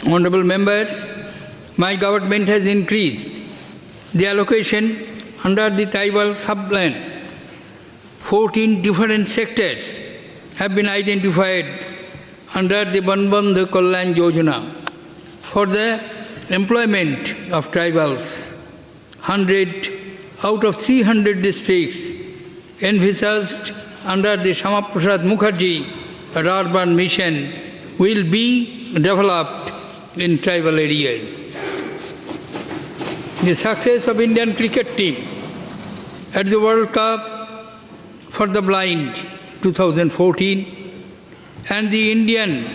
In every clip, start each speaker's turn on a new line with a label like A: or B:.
A: Honorable members, my government has increased the allocation under the tribal sub-plan. 14 different sectors have been identified under the Banbandhu Kalyan Yojana for the employment of tribals. 100 out of 300 districts envisaged under the Pranab Mukherjee urban mission will be developed in tribal areas. The success of Indian cricket team at the World Cup for the Blind 2014 and the Indian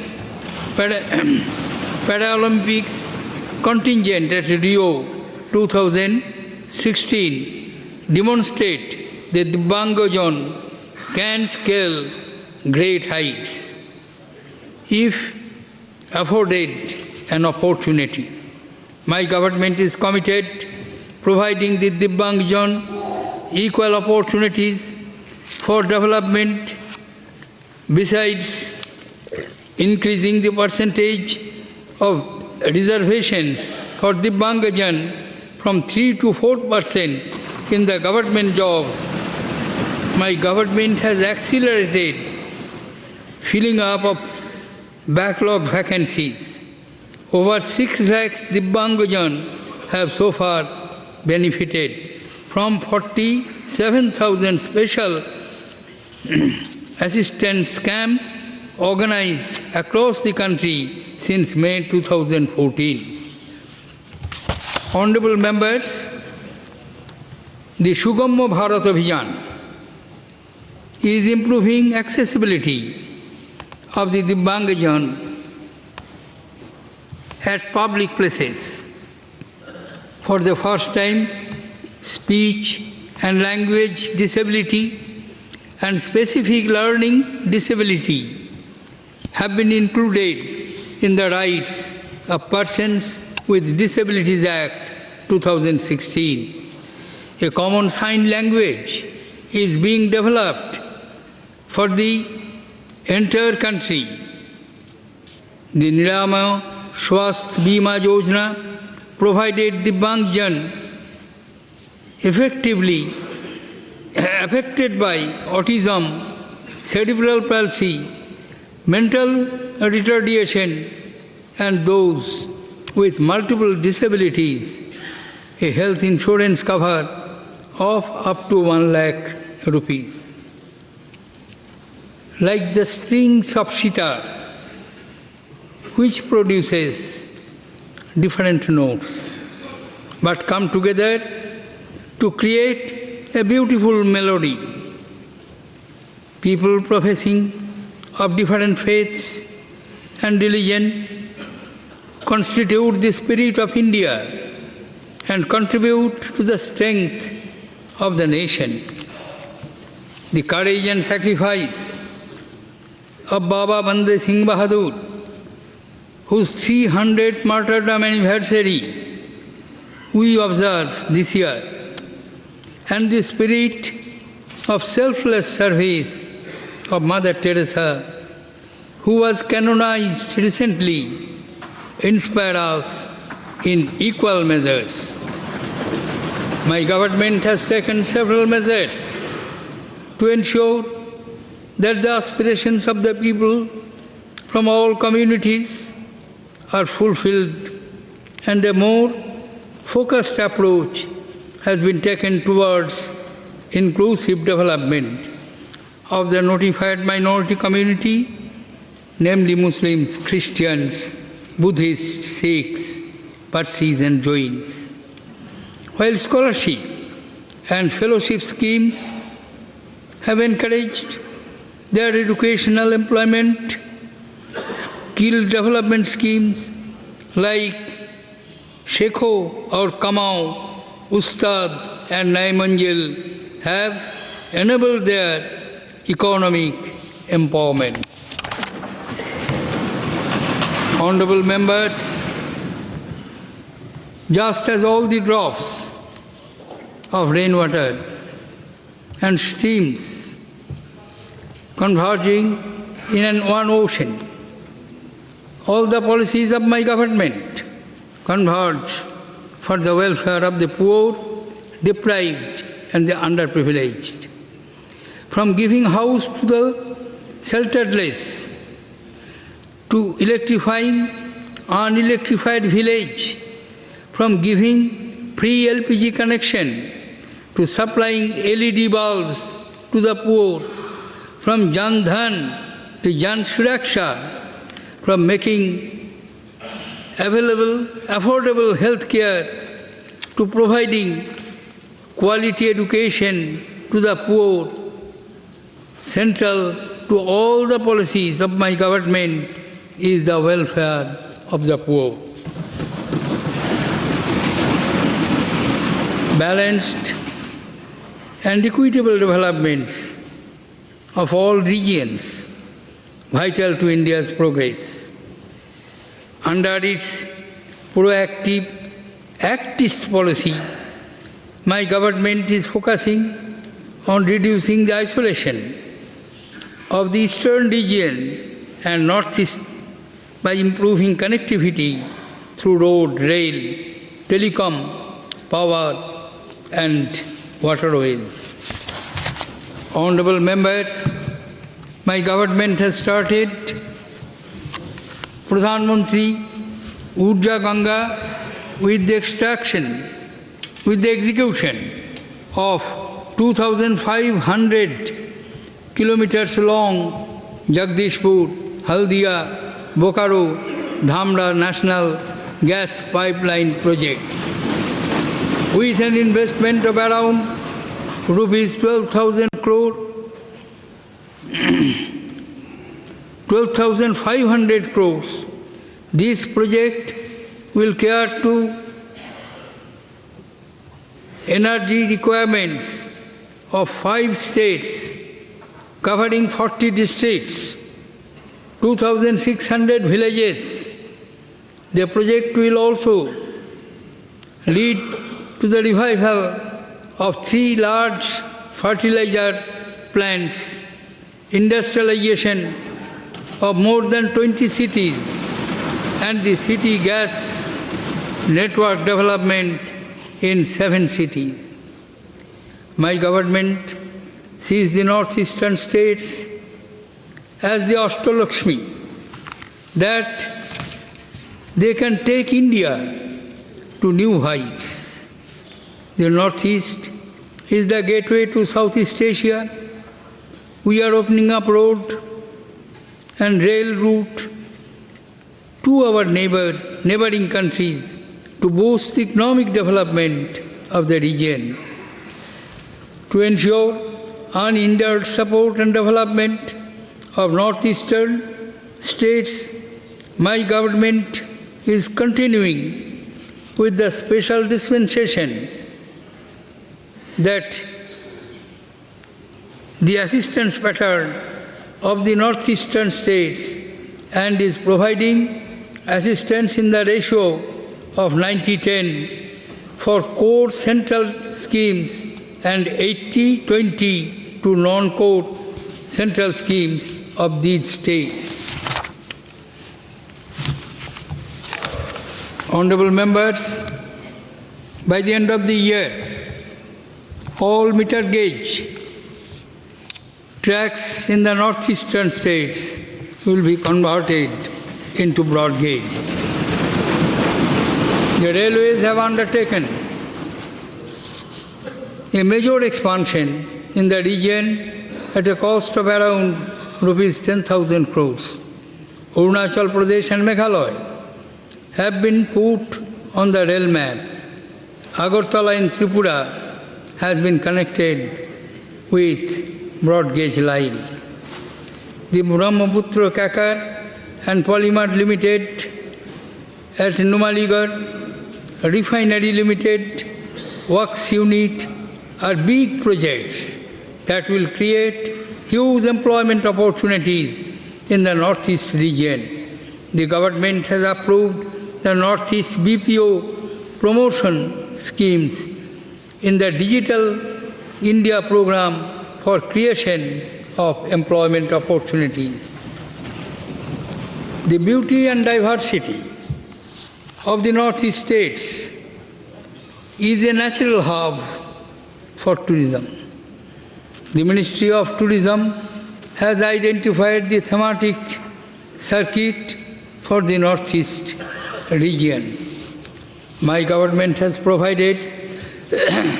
A: Paralympics contingent at Rio 2016 demonstrate that Divyangjan can scale great heights if afforded an opportunity. My government is committed providing the Divyangjan equal opportunities for development. Besides increasing the percentage of reservations for Divyangjan from 3 to 4% in the government jobs, my government has accelerated filling up of backlog vacancies. Over 6 lakhs Divyangjan have so far benefited from 47,000 special assistance camps organized across the country since May 2014. Honorable members, the Sugamya Bharat Abhiyan is improving accessibility of the Divyangjan at public places. For the first time, speech and language disability and specific learning disability have been included in the Rights of Persons with Disabilities Act 2016. A common sign language is being developed for the entire country. The Nirama Swasth Bima Yojana provided Divyangjan effectively affected by autism, cerebral palsy, mental retardation, and those with multiple disabilities a health insurance cover of up to 1 lakh rupees. Like the strings of sitar, which produces different notes, but come together to create a beautiful melody. People professing of different faiths and religion constitute the spirit of India and contribute to the strength of the nation. The courage and sacrifice of Baba Bande Singh Bahadur, whose 300th martyrdom anniversary we observe this year, and the spirit of selfless service of Mother Teresa, who was canonized recently, inspire us in equal measures. My government has taken several measures to ensure that the aspirations of the people from all communities are fulfilled, and a more focused approach has been taken towards inclusive development of the notified minority community, namely Muslims, Christians, Buddhists, Sikhs, Parsis and Jains. While scholarship and fellowship schemes have encouraged their educational employment, skill development schemes like Shekho or Kamao, Ustad and Naimanjil have enabled their economic empowerment. Honorable members, just as all the drops of rainwater and streams converging in one ocean, all the policies of my government converge for the welfare of the poor, deprived, and the underprivileged. From giving house to the shelterless, to electrifying unelectrified village, from giving free LPG connection to supplying LED bulbs to the poor, from Jan Dhan to Jan Suraksha, from making available, affordable health care to providing quality education to the poor, central to all the policies of my government is the welfare of the poor. Balanced and equitable developments of all regions, vital to India's progress. Under its proactive, activist policy, my government is focusing on reducing the isolation of the eastern region and northeast by improving connectivity through road, rail, telecom, power, and waterways. Honorable members, my government has started Pradhan Mantri Urja Ganga with the execution of 2,500 kilometers long Jagdishpur, Haldia, Bokaro, Dhamra National Gas Pipeline Project, with an investment of around rupees 12,000 crore, 12,500 crores. This project will cater to energy requirements of 5 states, covering 40 districts, 2,600 villages. The project will also lead to the revival of 3 large fertilizer plants, industrialization of more than 20 cities, and the city gas network development in 7 cities. My government sees the northeastern states as the Ashtalakshmi, that they can take India to new heights. The northeast is the gateway to Southeast Asia. We are opening up road and rail route to our neighboring countries to boost the economic development of the region. To ensure unhindered support and development of northeastern states, my government is continuing with the special dispensation that the assistance pattern of the northeastern states and is providing assistance in the ratio of 90-10 for core central schemes and 80-20 to non-core central schemes of these states. Honorable members, by the end of the year, all meter gauge tracks in the northeastern states will be converted into broad gauge. The railways have undertaken a major expansion in the region at a cost of around rupees 10,000 crores. Arunachal Pradesh and Meghalaya have been put on the rail map. Agartala in Tripura has been connected with broad gauge line. The Brahmaputra Kakar and Polymer Limited at Numaligarh, Refinery Limited, Works Unit are big projects that will create huge employment opportunities in the Northeast region. The government has approved the Northeast BPO promotion schemes in the Digital India program for creation of employment opportunities. The beauty and diversity of the northeast states is a natural hub for tourism. The Ministry of Tourism has identified the thematic circuit for the northeast region. My government has provided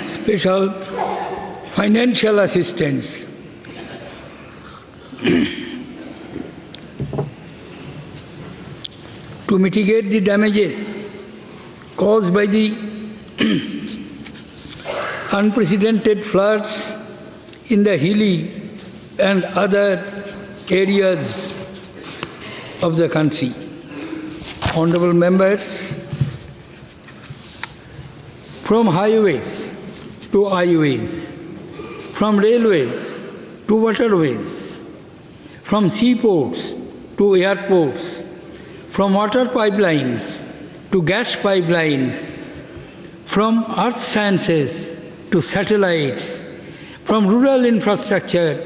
A: special financial assistance to mitigate the damages caused by the unprecedented floods in the hilly and other areas of the country. Honorable members, from highways to highways, from railways to waterways, from seaports to airports, from water pipelines to gas pipelines, from earth sciences to satellites, from rural infrastructure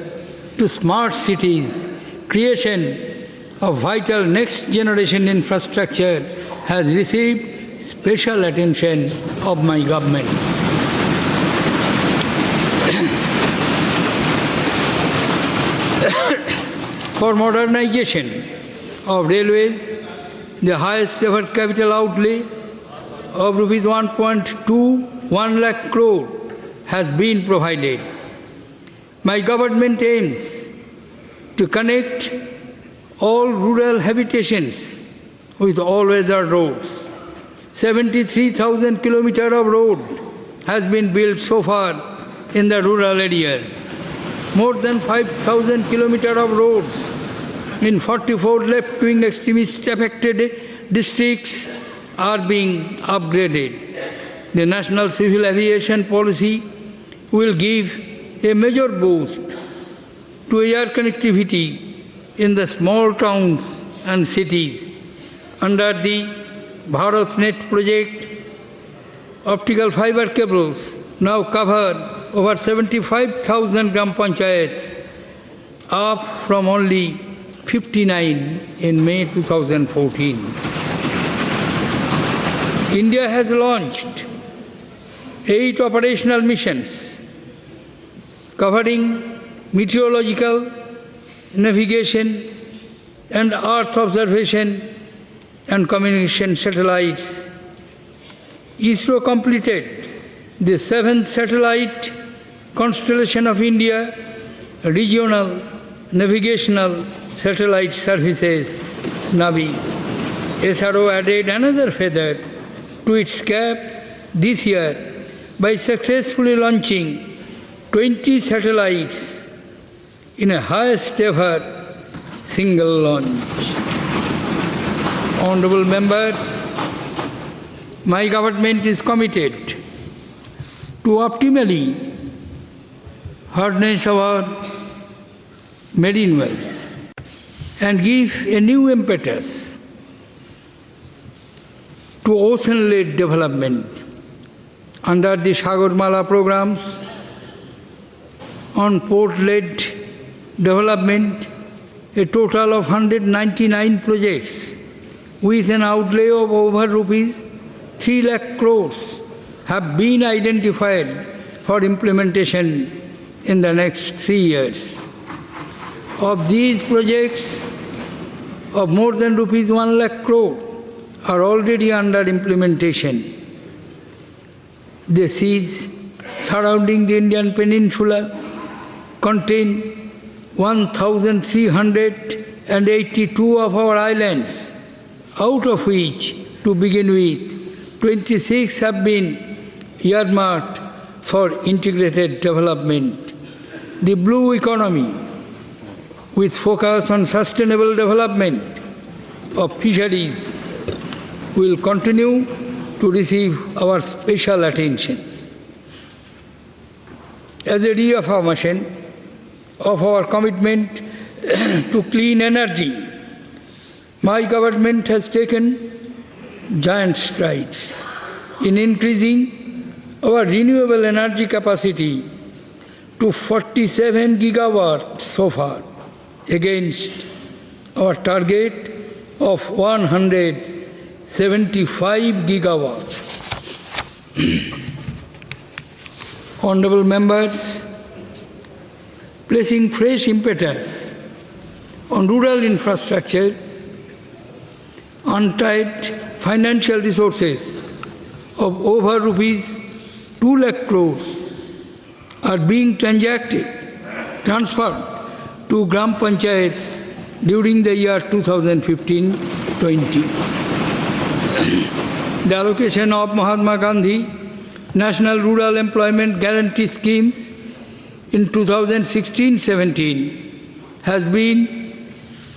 A: to smart cities, creation of vital next generation infrastructure has received special attention of my government. For modernization of railways, the highest ever capital outlay of rupees 1.21 lakh crore has been provided. My government aims to connect all rural habitations with all-weather roads. 73,000 kilometers of road has been built so far in the rural areas. More than 5,000 kilometers of roads in 44 left-wing extremist-affected districts are being upgraded. The National Civil Aviation Policy will give a major boost to air connectivity in the small towns and cities. Under the BharatNet project, optical fiber cables now cover over 75,000 gram panchayats, up from only 59 in May 2014. India has launched 8 operational missions covering meteorological, navigation, and Earth observation and communication satellites. ISRO completed the 7th satellite constellation of India, regional navigational satellite services, Navi. SRO added another feather to its cap this year by successfully launching 20 satellites in a highest ever single launch. Honorable members, my government is committed to optimally harness our marine wealth and give a new impetus to ocean-led development. Under the Sagarmala programs on port-led development, a total of 199 projects with an outlay of over rupees 3 lakh crores have been identified for implementation in the next 3 years. Of these projects, of more than rupees 1 lakh crore are already under implementation. The seas surrounding the Indian peninsula contain 1,382 of our islands, out of which, to begin with, 26 have been earmarked for integrated development. The blue economy, with focus on sustainable development of fisheries, will continue to receive our special attention. As a reaffirmation of our commitment to clean energy, my government has taken giant strides in increasing our renewable energy capacity to 47 gigawatts so far, against our target of 175 gigawatts. Honorable members, placing fresh impetus on rural infrastructure, untapped financial resources of over rupees 2 lakh crores are being transferred to Gram Panchayats during the year 2015-20. The allocation of Mahatma Gandhi National Rural Employment Guarantee Schemes in 2016-17 has been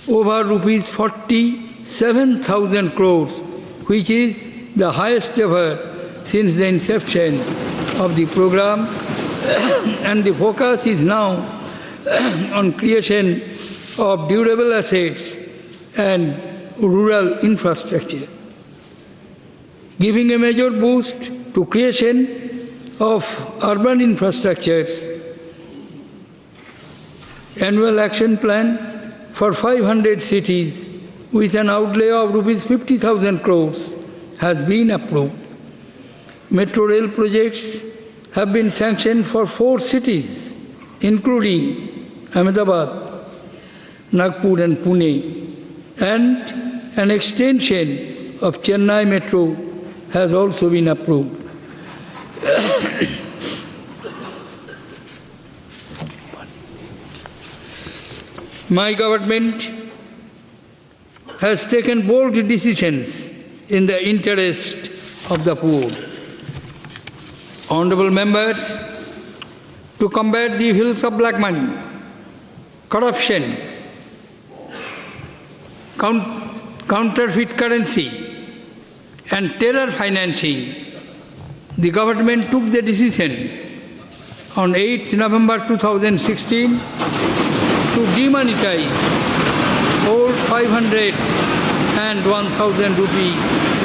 A: over rupees 47,000 crores, which is the highest ever since the inception of the program, and the focus is now on creation of durable assets and rural infrastructure. Giving a major boost to creation of urban infrastructures, annual action plan for 500 cities with an outlay of rupees 50,000 crores has been approved. Metro rail projects have been sanctioned for 4 cities, including Ahmedabad, Nagpur and Pune, and an extension of Chennai Metro has also been approved. My government has taken bold decisions in the interest of the poor. Honorable members, to combat the evils of black money, corruption, counterfeit currency, and terror financing, the government took the decision on 8th November 2016 to demonetize old 500 and 1,000 rupee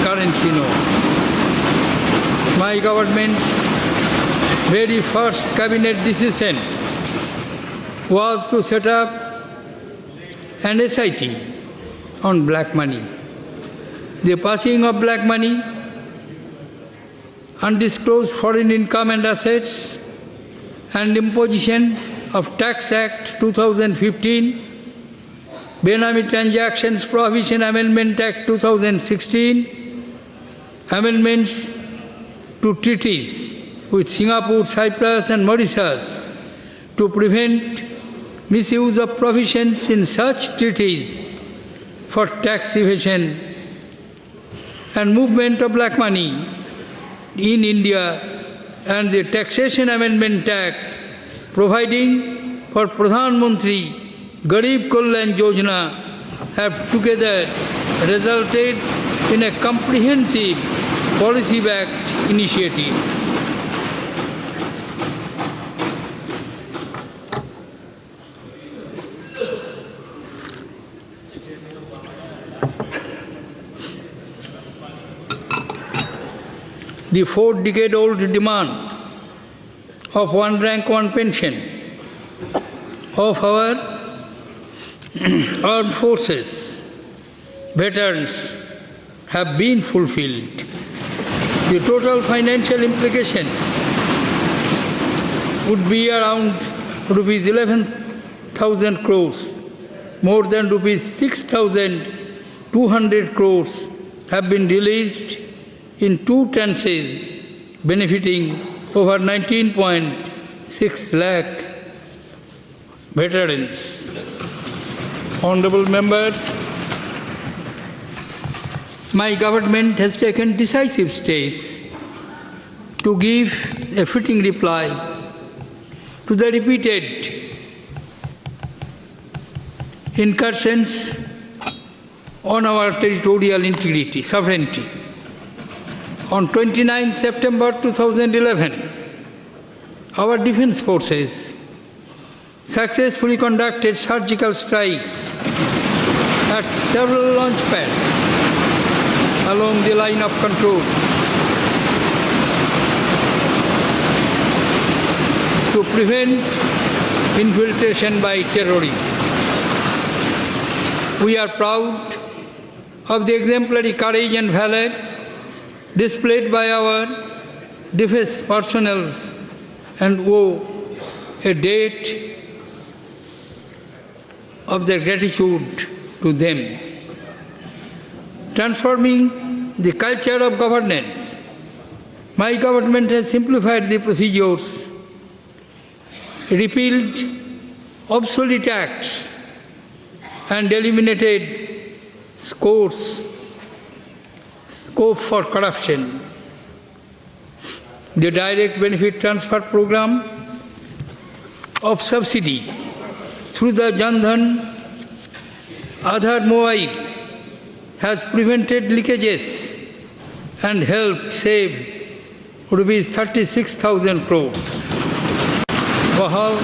A: currency notes. My government's very first cabinet decision was to set up an SIT on black money. The passing of black money, undisclosed foreign income and assets, and imposition of Tax Act 2015, Benami Transactions Prohibition Amendment Act 2016, amendments to treaties with Singapore, Cyprus and Mauritius to prevent misuse of provisions in such treaties for tax evasion and movement of black money in India, and the Taxation Amendment Act providing for Pradhan Mantri Garib Kalyan Yojana have together resulted in a comprehensive policy-backed initiative. The 4-decade-old demand of one rank, one pension of our armed forces, veterans, have been fulfilled. The total financial implications would be around rupees 11,000 crores. More than rupees 6,200 crores have been released in 2 tranches, benefiting over 19.6 lakh veterans. Honorable members, my government has taken decisive steps to give a fitting reply to the repeated incursions on our territorial integrity, sovereignty. On 29 September 2011, our defense forces successfully conducted surgical strikes at several launch pads along the line of control to prevent infiltration by terrorists. We are proud of the exemplary courage and valor displayed by our defense personnel and owe a debt of their gratitude to them. Transforming the culture of governance, my government has simplified the procedures, repealed obsolete acts, and eliminated scope for corruption. The direct benefit transfer program of subsidy through the Jan Dhan Aadhaar Mobile has prevented leakages and helped save rupees 36,000 crores. While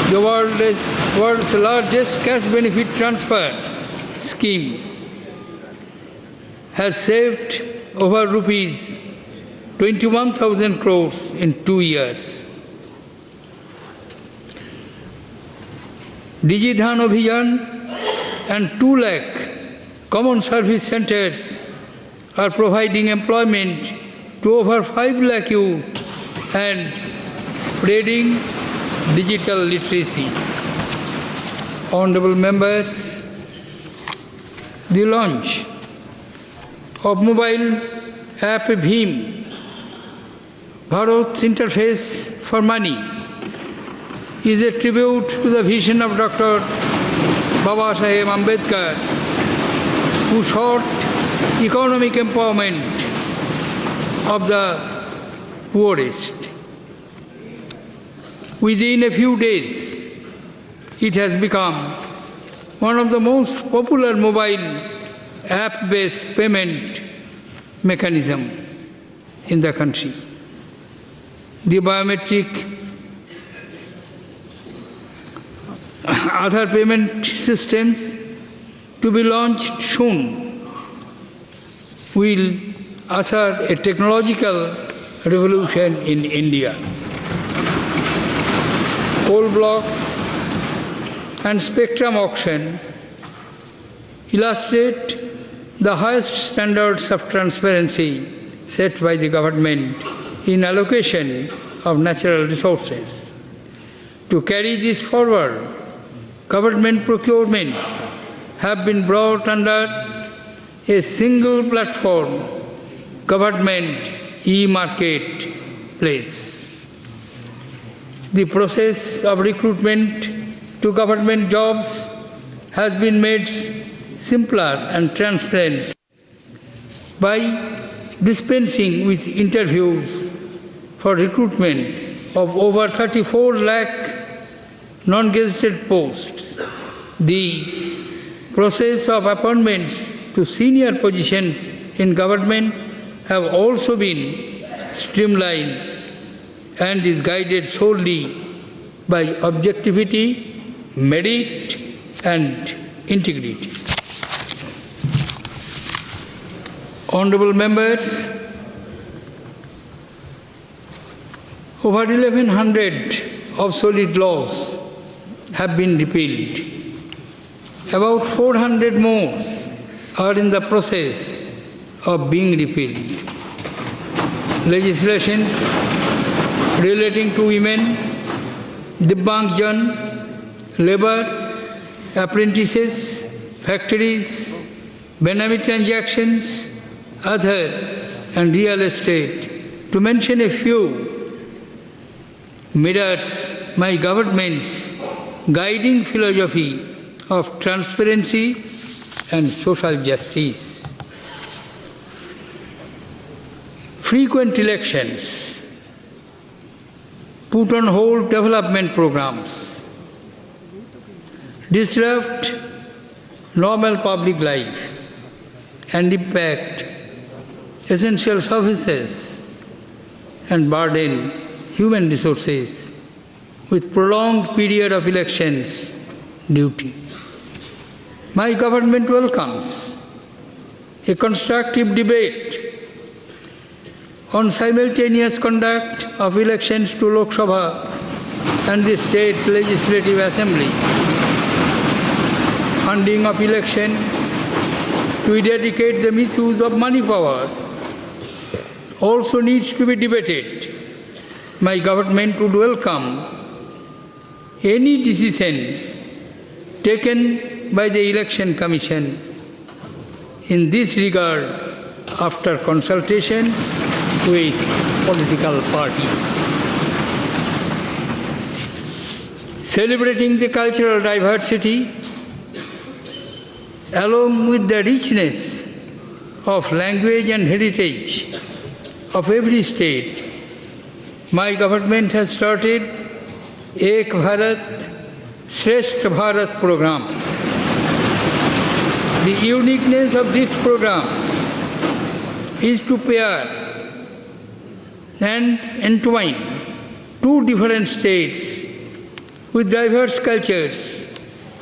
A: the world's largest cash benefit transfer scheme has saved over rupees 21,000 crores in 2 years. Digidhan Abhiyan and 2 lakh common service centers are providing employment to over 5 lakh youth and spreading digital literacy. Honorable members, the launch of mobile app Bhim, Bharat's interface for money, is a tribute to the vision of Dr. Baba Saheb Ambedkar, who sought economic empowerment of the poorest. Within a few days, it has become one of the most popular mobile app-based payment mechanism in the country. The biometric other payment systems to be launched soon will usher a technological revolution in India. Coal blocks and spectrum auction illustrate the highest standards of transparency set by the government in allocation of natural resources. To carry this forward, government procurements have been brought under a single platform, government e-marketplace. The process of recruitment to government jobs has been made simpler and transparent by dispensing with interviews for recruitment of over 34 lakh non-gazetted posts. The process of appointments to senior positions in government have also been streamlined and is guided solely by objectivity, merit, and integrity. Honorable members, over 1,100 obsolete laws have been repealed. About 400 more are in the process of being repealed. Legislations relating to women, Divyangjan, labor, apprentices, factories, Benami transactions, Aadhaar, and real estate, to mention a few, mirrors my government's guiding philosophy of transparency and social justice. Frequent elections put on hold development programs, disrupt normal public life, and impact essential services and burden human resources with prolonged period of elections duty. My government welcomes a constructive debate on simultaneous conduct of elections to Lok Sabha and the State Legislative Assembly, funding of election to eradicate the misuse of money power also needs to be debated. My government would welcome any decision taken by the Election Commission in this regard after consultations with political parties. Celebrating the cultural diversity along with the richness of language and heritage of every state, my government has started Ek Bharat, Shrestha Bharat program. The uniqueness of this program is to pair and entwine two different states with diverse cultures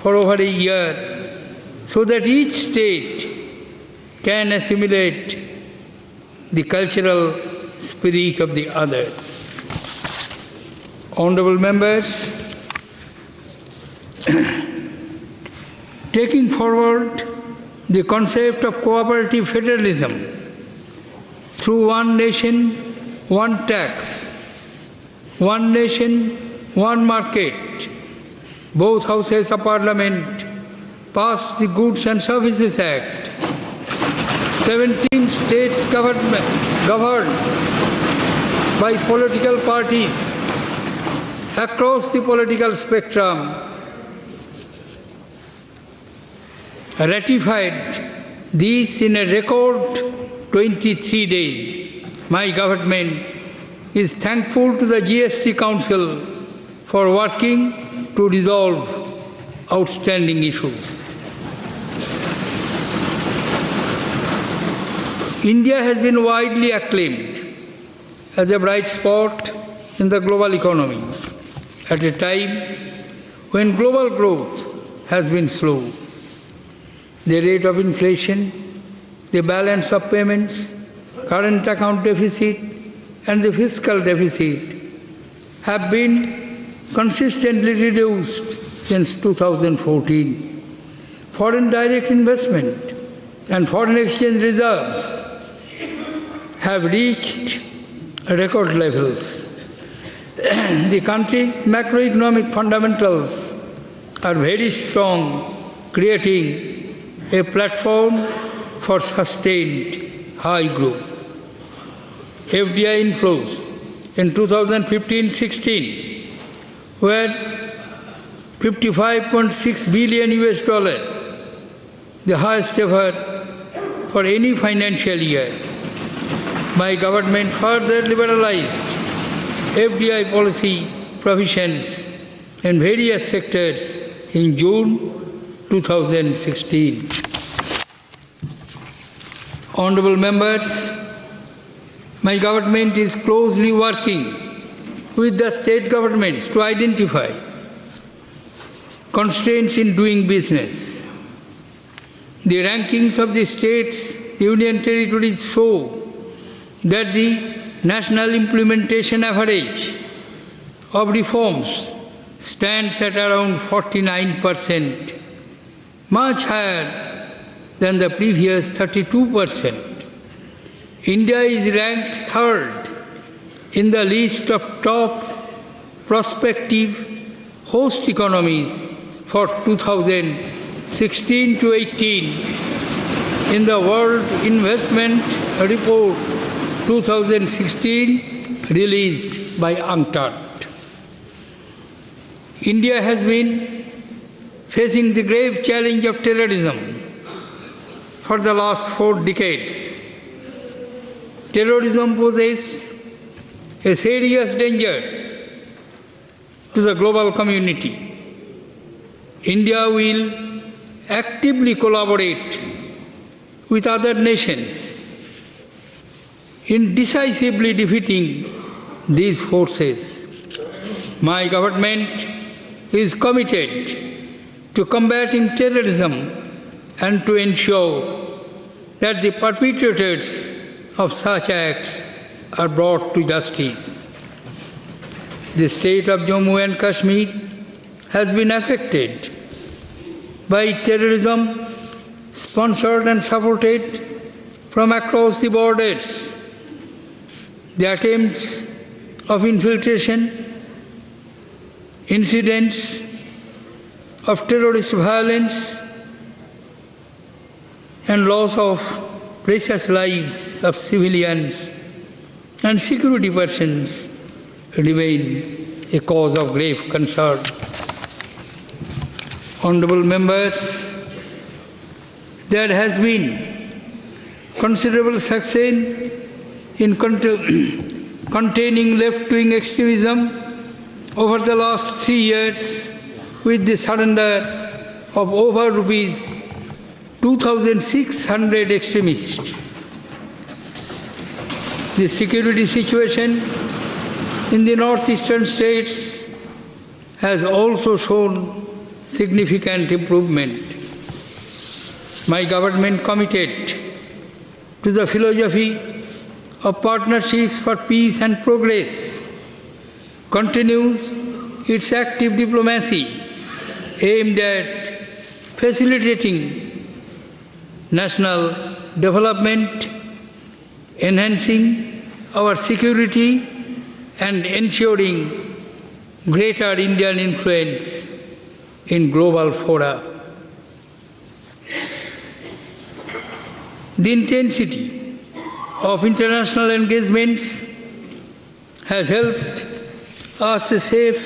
A: for over a year so that each state can assimilate the cultural spirit of the other. Honorable members, taking forward the concept of cooperative federalism through one nation, one tax, one nation, one market, both houses of parliament passed the Goods and Services Act. 17 states governed by political parties across the political spectrum ratified these in a record 23 days. My government is thankful to the GST Council for working to resolve outstanding issues. India has been widely acclaimed as a bright spot in the global economy at a time when global growth has been slow. The rate of inflation, the balance of payments, current account deficit, and the fiscal deficit have been consistently reduced since 2014. Foreign direct investment and foreign exchange reserves have reached record levels. The country's macroeconomic fundamentals are very strong, creating a platform for sustained high growth. FDI inflows in 2015-16 were 55.6 billion US dollar, the highest ever for any financial year. My government further liberalized FDI policy provisions in various sectors in June 2016. Honorable members, my government is closely working with the state governments to identify constraints in doing business. The rankings of the states, union territories show that the national implementation average of reforms stands at around 49%, much higher than the previous 32%. India is ranked third in the list of top prospective host economies for 2016 to 18 in the World Investment Report 2016 released by UNCTAD. India has been facing the grave challenge of terrorism for the last 4 decades. Terrorism poses a serious danger to the global community. India will actively collaborate with other nations in decisively defeating these forces. My government is committed to combating terrorism and to ensure that the perpetrators of such acts are brought to justice. The state of Jammu and Kashmir has been affected by terrorism sponsored and supported from across the borders. The attempts of infiltration, incidents of terrorist violence, and loss of precious lives of civilians and security persons remain a cause of grave concern. Honourable members, there has been considerable success in containing left-wing extremism over the last 3 years with the surrender of over rupees 2,600 extremists. The security situation in the northeastern states has also shown significant improvement. My government, committed to the philosophy of partnerships for peace and progress, continues its active diplomacy aimed at facilitating national development, enhancing our security, and ensuring greater Indian influence in global fora. The intensity of international engagements has helped us shape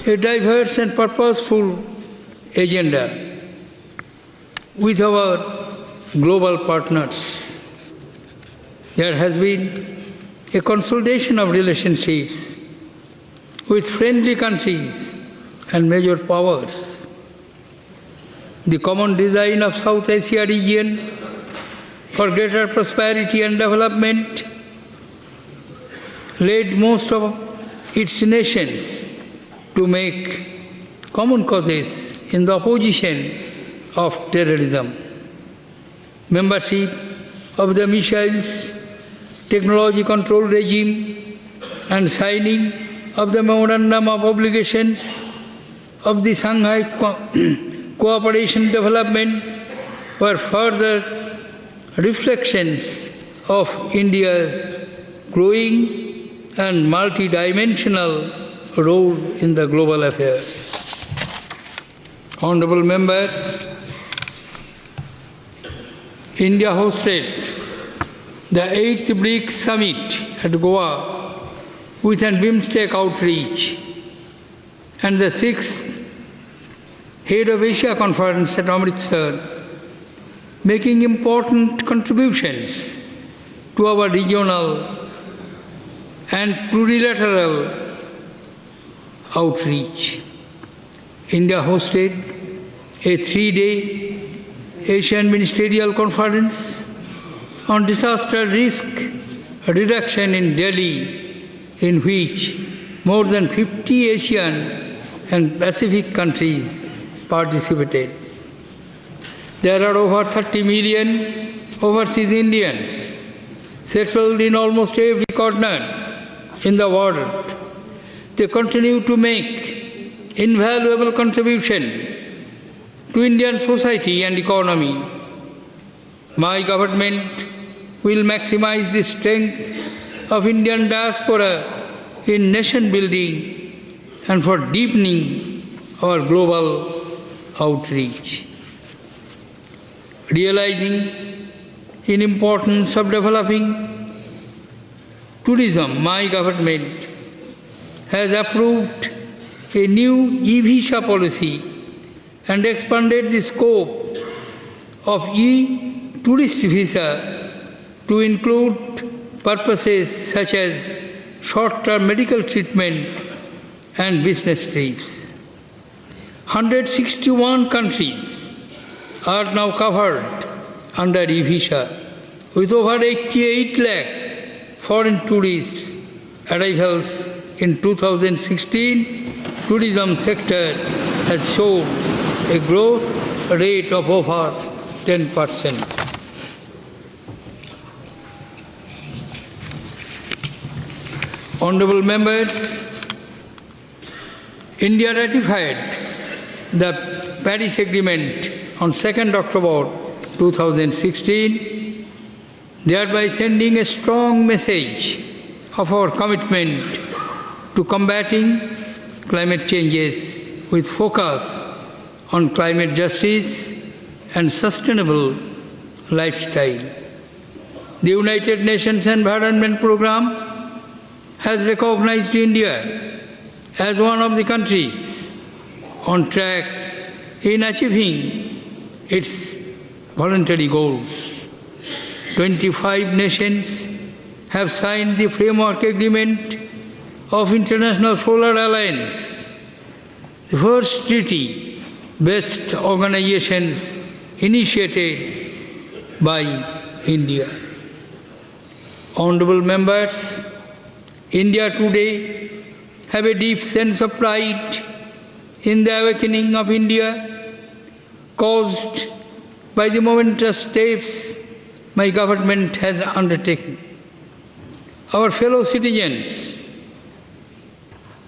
A: a diverse and purposeful agenda with our global partners. There has been a consolidation of relationships with friendly countries and major powers. The common design of South Asia region for greater prosperity and development led most of its nations to make common causes in the opposition of terrorism. Membership of the Missiles Technology Control Regime and signing of the Memorandum of Obligations of the Shanghai Cooperation Development were further reflections of India's growing and multidimensional role in the global affairs. Honourable members, India hosted the 8th BRICS Summit at Goa with an BIMSTEC outreach and the 6th Head of Asia Conference at Amritsar, making important contributions to our regional and plurilateral outreach. India hosted a 3-day Asian Ministerial Conference on disaster risk reduction in Delhi, in which more than 50 Asian and Pacific countries participated. There are over 30 million overseas Indians settled in almost every corner in the world. They continue to make invaluable contribution to Indian society and economy. My government will maximize the strength of Indian diaspora in nation building and for deepening our global outreach. Realizing the importance of developing tourism, my government has approved a new e-visa policy and expanded the scope of e-tourist visa to include purposes such as short-term medical treatment and business trips. 161 countries are now covered under e-visa, with over 88 lakh foreign tourists arrivals in 2016. Tourism sector has shown a growth rate of over 10%. Honourable members, India ratified the Paris Agreement on 2nd October 2016, thereby sending a strong message of our commitment to combating climate changes with focus on climate justice and sustainable lifestyle. The United Nations Environment Programme has recognized India as one of the countries on track in achieving its voluntary goals. 25 nations have signed the Framework Agreement of International Solar Alliance, the first treaty-based organizations initiated by India. Honorable members, India today have a deep sense of pride in the awakening of India caused by the momentous steps my government has undertaken. Our fellow citizens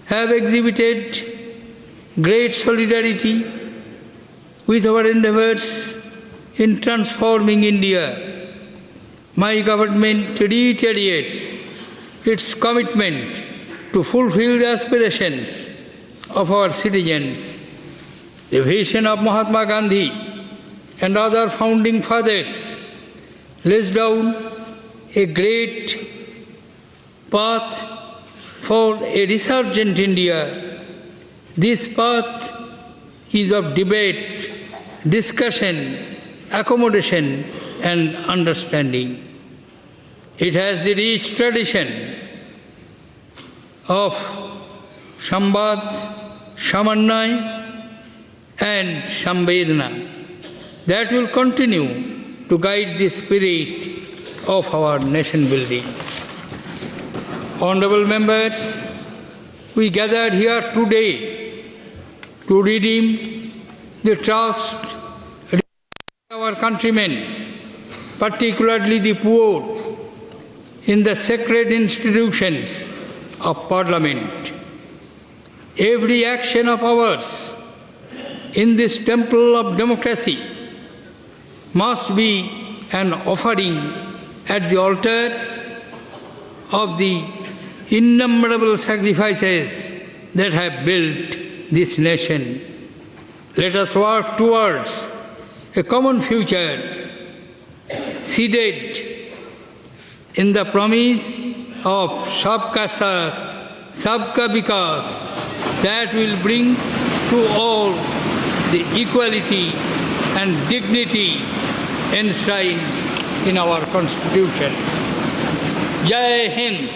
A: have exhibited great solidarity with our endeavors in transforming India. My government reiterates its commitment to fulfill the aspirations of our citizens. The vision of Mahatma Gandhi and other founding fathers lays down a great path for a resurgent India. This path is of debate, discussion, accommodation, and understanding. It has the rich tradition of Samvad, Samanvay, and Samvedana that will continue to guide the spirit of our nation building. Honorable members, we gathered here today to redeem the trust of our countrymen, particularly the poor, in the sacred institutions of Parliament. Every action of ours in this temple of democracy must be an offering at the altar of the innumerable sacrifices that have built this nation. Let us work towards a common future seated in the promise of Sabka Saath, Sabka Vikas, that will bring to all the equality and dignity enshrined in our Constitution. Jai Hind!